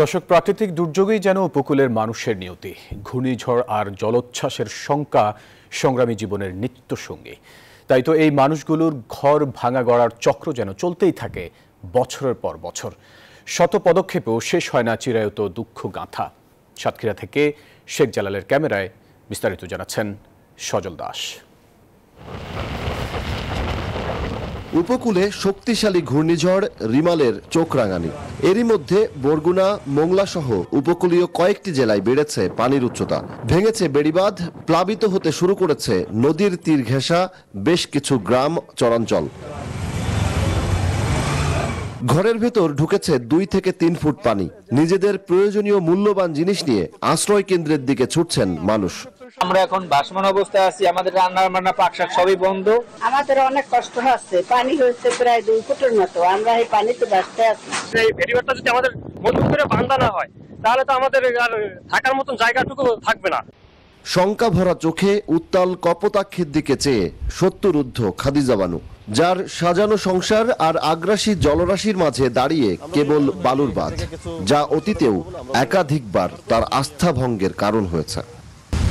দর্শক, প্রাকৃতিক দুর্যোগই যেন উপকূলের মানুষের নিয়তি। ঘূর্ণিঝড় আর জলোচ্ছ্বাসের শঙ্কা সংগ্রামী জীবনের নিত্য সঙ্গী। তাই তো এই মানুষগুলোর ঘর ভাঙা গড়ার চক্র যেন চলতেই থাকে বছরের পর বছর। শত পদক্ষেপেও শেষ হয় না চিরায়ত দুঃখ গাঁথা। সাতক্ষীরা থেকে শেখ জালালের ক্যামেরায় বিস্তারিত জানাচ্ছেন সজল দাস। উপকূলে শক্তিশালী ঘূর্ণিঝড় রিমালের চোখ রাঙানি। এরই মধ্যে বরগুনা, মোংলা সহ উপকূলীয় কয়েকটি জেলায় বেড়েছে পানির উচ্চতা, ভেঙেছে বেড়িবাঁধ, প্লাবিত হতে শুরু করেছে নদীর তীর ঘেঁষা বেশ কিছু গ্রাম চরাঞ্চল। ঘরের ভেতর ঢুকেছে 2 থেকে 3 ফুট পানি। নিজেদের প্রয়োজনীয় মূল্যবান জিনিস নিয়ে আশ্রয় কেন্দ্রের দিকে ছুটছেন মানুষ। আমরা এখন ভাসমান অবস্থায় আছি, আমাদের রান্না বান্না পাকশাক সবই বন্ধ। আমাদের অনেক কষ্ট হচ্ছে, পানি হচ্ছে প্রায় 2 ফুটের মতো, আমরা এই পানিতে ভাসতে আছি। এই ফেরিঘাটটা যদি আমাদের মজবুত করে বাঁধা না হয় তাহলে তো আমাদের আর থাকার মতন জায়গাটুকু থাকবে না। শঙ্কা ভরা চোখে উত্তাল কপোতাক্ষের দিকে চেয়ে সত্যরুদ্ধ খাদিজা বানু, যার সাজানো সংসার আর আগ্রাসী জলরাশির মাঝে দাঁড়িয়ে কেবল বালুর বাঁধ, যা অতীতেও একাধিকবার তার আস্থা ভঙ্গের কারণ হয়েছে।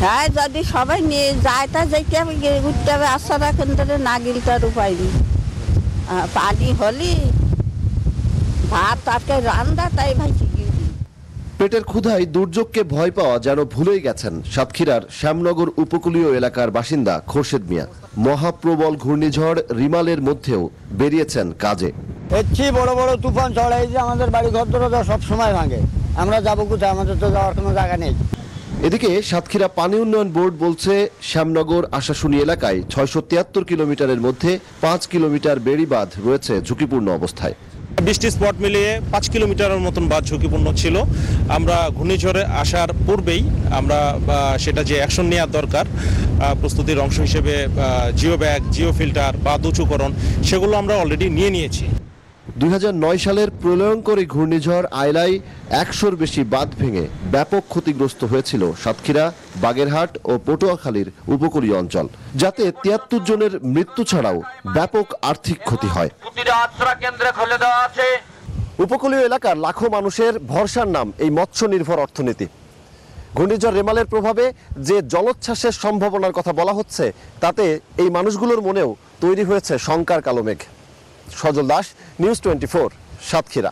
হ্যাঁ, যদি সবাই নিয়ে যায় তা যেতে হবে, ঘুরতে হবে। আশ্রয় কেন্দ্রে না গেলে তার উপায় নেই। পানি হলে ভাত তাকে রান্না, তাই ভাইছি। পেটের ক্ষুধায় দুর্যোগকে ভয় পাওয়া যেন ভুলেই গেছেন সাতক্ষীরার শ্যামনগর উপকূলীয় এলাকার বাসিন্দা খোরশেদ মিয়া। মহাপ্রবল ঘূর্ণিঝড় রিমালের মধ্যেও বেরিয়েছেন কাজে। বড় বড় তুফান ছড়াই যে আমাদের বাড়ি ঘর দরজা সব সময় ভাঙে, আমরা যাবো কোথায়? আমাদের তো যাওয়ার কোনো জায়গা নেই। এদিকে সাতক্ষীরা পানি উন্নয়ন বোর্ড বলছে, শ্যামনগর আশাশুনি এলাকায় 673 কিলোমিটারের মধ্যে 5 কিলোমিটার বেড়িবাঁধ রয়েছে ঝুঁকিপূর্ণ অবস্থায়। 20টি স্পট মিলিয়ে 5 কিলোমিটারের মতন বাঁধ ঝুঁকিপূর্ণ ছিল। আমরা ঘূর্ণিঝড়ে আসার পূর্বেই আমরা সেটা যে অ্যাকশন নেওয়ার দরকার, প্রস্তুতির অংশ হিসেবে জিও ব্যাগ, জিও ফিল্টার, বাঁধ উঁচুকরণ, সেগুলো আমরা অলরেডি নিয়েছি। 2009 সালের প্রলয়ঙ্করী ঘূর্ণিঝড় আইলায় 100-র বেশি বাঁধ ভেঙে ব্যাপক ক্ষতিগ্রস্ত হয়েছিল সাতক্ষীরা, বাগেরহাট ও পটুয়াখালীর উপকূলীয় অঞ্চল, যাতে 73 জনের মৃত্যু ছাড়াও ব্যাপক আর্থিক ক্ষতি হয়। উপকূলীয় এলাকার লাখো মানুষের ভরসার নাম এই মৎস্য নির্ভর অর্থনীতি। ঘূর্ণিঝড় রেমালের প্রভাবে যে জলোচ্ছ্বাসের সম্ভাবনার কথা বলা হচ্ছে, তাতে এই মানুষগুলোর মনেও তৈরি হয়েছে শঙ্কার কালো মেঘ। সজল দাস, নিউজ 24, সাতক্ষীরা।